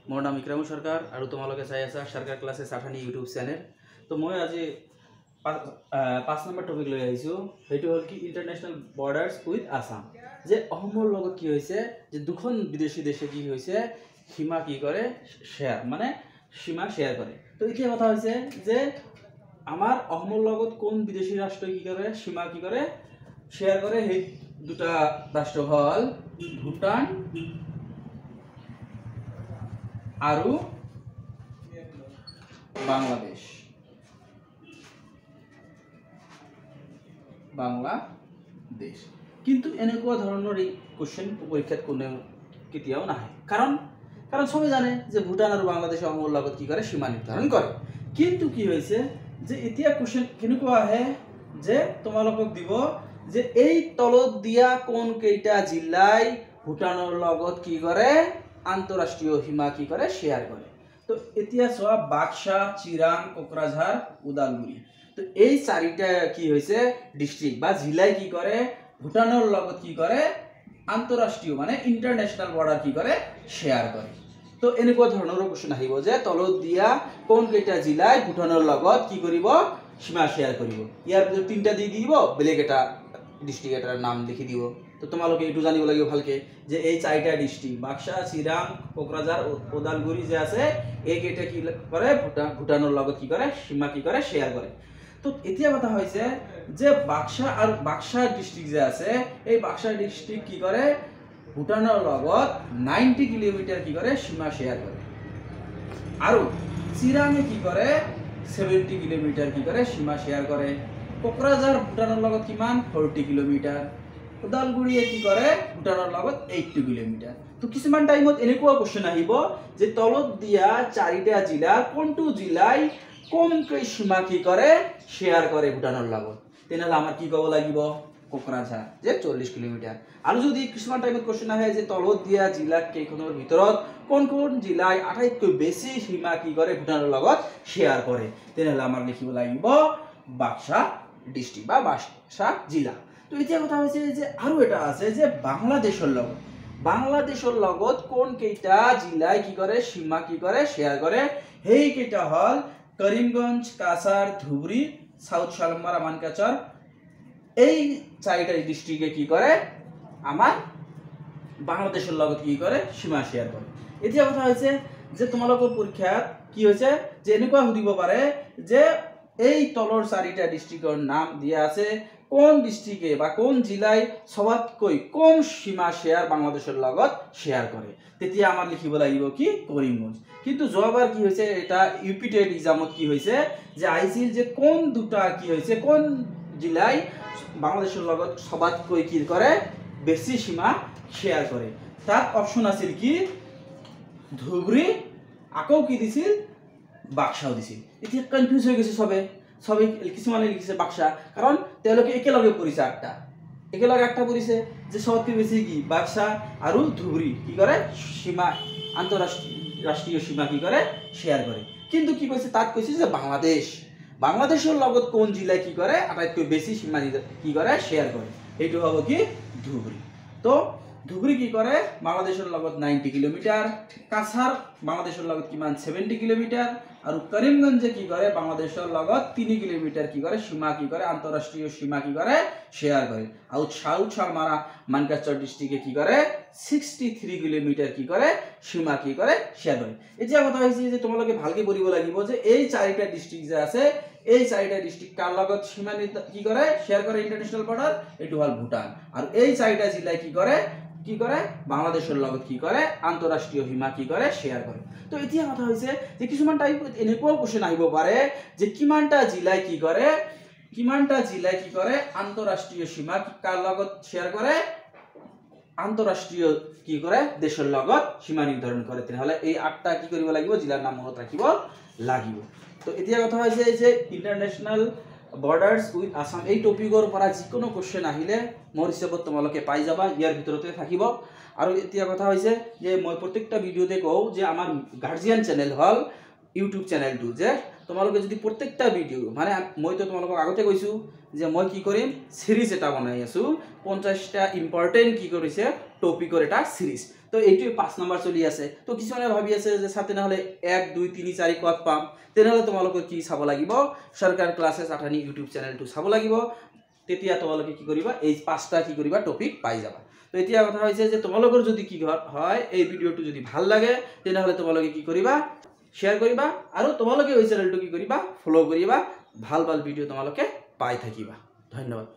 मोर नाम इक्रामु सरकार और तुम्हारे चाई आसा सरकार क्लासेस आठानी यूट्यूब चैनल। तो मैं आज 5 नम्बर टपिक लै आइছোঁ সেইটো হল কি ইন্টারন্যাশনাল বর্ডার্স উইথ আসাম। যে অসমৰ লগত কি হৈছে যে দুখন বিদেশী দেশে কি হৈছে সীমা কি কৰে শেয়াৰ মানে সীমা শেয়াৰ কৰে। তো এতিয়া কথা হৈছে যে আমাৰ অসমৰ লগত কোন বিদেশী রাষ্ট্র কি করে সীমা কি করে শেয়ার করে। সেই দুটা রাষ্ট্র হল ভুটান आरु बांग्लादेश। बांग्लादेश किन्तु এনেকুৱা ধৰণৰ এই কোশ্চেন পৰীক্ষাত কোনো কেতিয়াও নাহে, কাৰণ সবে জানে যে ভুটান আৰু বাংলাদেশে অসমৰ লগত কি কৰে সীমা নিৰ্ধাৰণ কৰে। কিন্তু কি হৈছে যে এতিয়া কোশ্চেন কেনেকুৱা আহে যে তোমালোকক দিব যে এই তলত দিয়া কোন কেইটা জিলাই ভুটানৰ লগত কি কৰে আন্তঃৰাষ্ট্ৰীয় সীমা কি কৰে শেয়াৰ কৰে। তো এতিয়া চোৱা বাক্সা, চিৰাং, কোকৰাঝাৰ, ওদালগুৰি। তো এই চাৰিটা কি হৈছে ডিস্ট্ৰিক্ট বা জিলাই কি কৰে ভুটানৰ লগত কি কৰে আন্তঃৰাষ্ট্ৰীয় মানে ইন্টাৰন্যাশনাল বৰ্ডাৰ কি কৰে শেয়াৰ কৰে। তো এনেকুৱা ধৰণৰ কোশ্চেন আহিব যে তলত দিয়া কোন কেইটা জিলাই ভুটানৰ লগত কি কৰিব সীমা শেয়াৰ কৰিব। ইয়াৰ ভিতৰত তিনটা দি দিব, বেলেগ এটা ডিস্ট্ৰিক্ট এটাৰ নাম লিখি দিব। তো তোমালোকে এইটো জানিব লাগিব ভালকে যে এই চাৰিটা ডিস্ট্ৰিক্ট বাক্সা, চিৰাং, কোকৰাঝাৰ, ওদালগুৰি যে আছে এইকেইটা কি কৰে ভুটানৰ লগত কি কৰে সীমা কি কৰে শেয়াৰ কৰে। তো এতিয়া কথা হৈছে যে বাক্সা ডিস্ট্ৰিক্ট যে আছে এই বাক্সা ডিস্ট্ৰিক্ট কি কৰে ভুটানৰ লগত 90 কিলোমিটাৰ কি কৰে সীমা শেয়াৰ কৰে। আৰু চিৰাঙে কি কৰে 70 কিলোমিটাৰ কি কৰে সীমা শেয়াৰ কৰে। কোকৰাঝাৰ ভুটানৰ লগত কিমান 40 কিলোমিটাৰ। ওদালগুৰিয়ে কি কৰে ভুটানৰ লগত 80 কিলোমিটাৰ। তো কিছুমান টাইমত এনেকুৱা কোশ্চেন আহিব যে তলত দিয়া চাৰিটা জিলা কোনটো জিলাই কমকৈ সীমা কি কৰে শেয়াৰ কৰে ভুটানৰ লগত, তেনেহলে আমাৰ কি ক'ব লাগিব কোকৰাঝাৰ যে 40 কিলোমিটাৰ। আৰু যদি কিছুমান টাইমত কোশ্চেন আহে যে তলত দিয়া জিলা কেইখনৰ ভিতৰত কোন কোন জিলাই আটাইতকৈ বেছি সীমা কি কৰে ভুটানৰ লগত শেয়াৰ কৰে, তেনেহলে আমাৰ লিখিব লাগিব বাক্সা ডিস্ট্ৰিক্ট বা বাক্সা জিলা। তো এতিয়া কথা হৈছে যে আৰু এটা আছে যে বাংলাদেশৰ লগত কোন কেইটা জিলাই কি কৰে সীমা কি কৰে শেয়াৰ কৰে। সেই কেইটা হল কৰিমগঞ্জ, কাছাৰ, ধুবুৰী, সাউথ শালমাৰা, মানকাচৰ। এই চাৰিটা ডিস্ট্ৰিক্টে কি কৰে আমাৰ বাংলাদেশৰ লগত কি কৰে সীমা শেয়াৰ কৰে। এতিয়া কথা হৈছে যে তোমালোকৰ পৰীক্ষাত কি হৈছে যে এনেকুৱা সুধিব পাৰে যে এই তলৰ চাৰিটা ডিস্ট্ৰিক্টৰ নাম দিয়া আছে কোন ডিস্ট্রিক্টে বা কোন জিলাই সবতকৈ কম সীমা শেয়ার বাংলাদেশের লগত শেয়ার করে, তেতিয়া আমার লিখিব লাগিব কি করিমগঞ্জ। কিন্তু যোৱাবাৰ কি হৈছে এটা ইউপিটেড এক্সামত কি হৈছে যে আইছিল যে কোন দুটা কি হৈছে কোন জিলাই বাংলাদেশের লগত সবতকৈ কি করে বেছি সীমা শেয়ার করে। তার অপশন আছিল কি ধুবুৰী, আকৌ কি দিছিল বাক্সাও দিছিল। এতিয়া কনফিউজ হৈ গৈছে সবে কিছুমানে লিখিছে বাক্সা, কারণ তেওঁলোকে একেলগে পড়িছে একটা পড়িছে যে সবতকৈ বেশি কি বাক্সা আৰু ধুবুৰী কি করে সীমা আন্তঃরাষ্ট্রীয় সীমা কি করে শেয়ার করে। কিন্তু কি কৈছে তাত কৈছে যে বাংলাদেশের লগত কোন জিলাই কি করে আটাইতকৈ বেশি সীমা কি করে শেয়ার করে, এইটো হব কি ধুবুৰী। তো ধুবুৰী কি কৰে বাংলাদেশেৰ লগত 90 কিলোমিটাৰ, কাছাৰ বাংলাদেশের লগত কিমান 70 কিলোমিটার, আর করিমগঞ্জে কি করে বাংলাদেশের লগত 3 কিলোমিটার কি করে সীমা কি করে আন্তঃরাষ্ট্রীয় সীমা কি করে শেয়ার করে। আর সাউথ শালমারা মানকাচর ডিস্ট্রিক্টে কি করে 63 কিলোমিটার কি করে সীমা কি করে শেয়ার করে। এতিয়া কথা হৈছে যে তোমালোকে ভালকে পঢ়িব লাগিব যে এই চাৰিটা ডিস্ট্ৰিক্ট যে আছে এই চাৰিটা ডিস্ট্ৰিক্ট কাৰ লগত সীমা কি কৰে শেয়াৰ কৰে ইন্টাৰন্যাশনাল বৰ্ডাৰ, এটো হল ভুটান। আৰ এই চাৰিটা জিলাই কি করে বাংলাদেশের লগত কি করে আন্তঃরাষ্ট্রীয় সীমা কি করে শেয়ার করে। তো এতিয়া কথা হৈছে যে কিছুমান টাইপ এনেকুৱাও কোশ্চেন আহিব পাৰে যে কিমানটা জিলাই কি কৰে আন্তঃৰাষ্ট্ৰীয় সীমা কাৰ লগত শেয়াৰ কৰে আন্তঃৰাষ্ট্ৰীয় কি কৰে দেশেৰ লগত সীমা নিৰ্ধাৰণ কৰে। তেনেহলে এই 8টা কি কৰিব লাগিব জিলাৰ নাম মনত ৰাখিব লাগিব। তো এতিয়া কথা হৈছে যে ইন্টাৰন্যাশনাল বৰ্ডাৰ্স উইথ আসাম এই টপিকৰ পৰা যিকোনো কোশ্চেন আহিলে মোৰ হিচাপত তোমালোকে পাই যাবা, ইয়াৰ ভিতৰতে থাকিব। আৰু এতিয়া কথা হৈছে যে মই প্ৰত্যেকটা ভিডিওতে কওঁ যে আমাৰ গাৰ্জিয়ান চ্যানেল হল ইউটিউব চেনেলটো যে তোমালোকে যদি প্ৰত্যেকটা ভিডিঅ মানে মইতো তোমালোকক আগতে কৈছো যে মই কি কৰিম সিৰিজ এটা বনাই আছো 50টা ইম্পৰ্টেন্ট কি কৰিছে টপিকৰ এটা সিৰিজ তো এইটো 5 নম্বৰ চলি আছে তো কিছুমানে ভাবি আছে যে সাথে না হলে 1 2 3 4 কত পাম তেনেহলে তোমালোকে কি চাব লাগিব সরকার ক্লাसेस আঠানি ইউটিউব চেনেলটো চাব লাগিব তেতিয়া তোমালোকে কি কৰিবা এই 5টা কি কৰিবা টপিক পাই যাবা তো এতিয়া কথা হৈছে যে তোমালোকৰ যদি কি হয় এই ভিডিওটো যদি ভাল লাগে তেনেহলে তোমালোকে কি কৰিবা শেয়াৰ কৰিবা আৰু তোমালোকে এই চ্যানেলটো কি কৰিবা ফলো কৰিবা ভাল ভাল ভিডিও তোমালোকে পাই থাকিবা ধন্যবাদ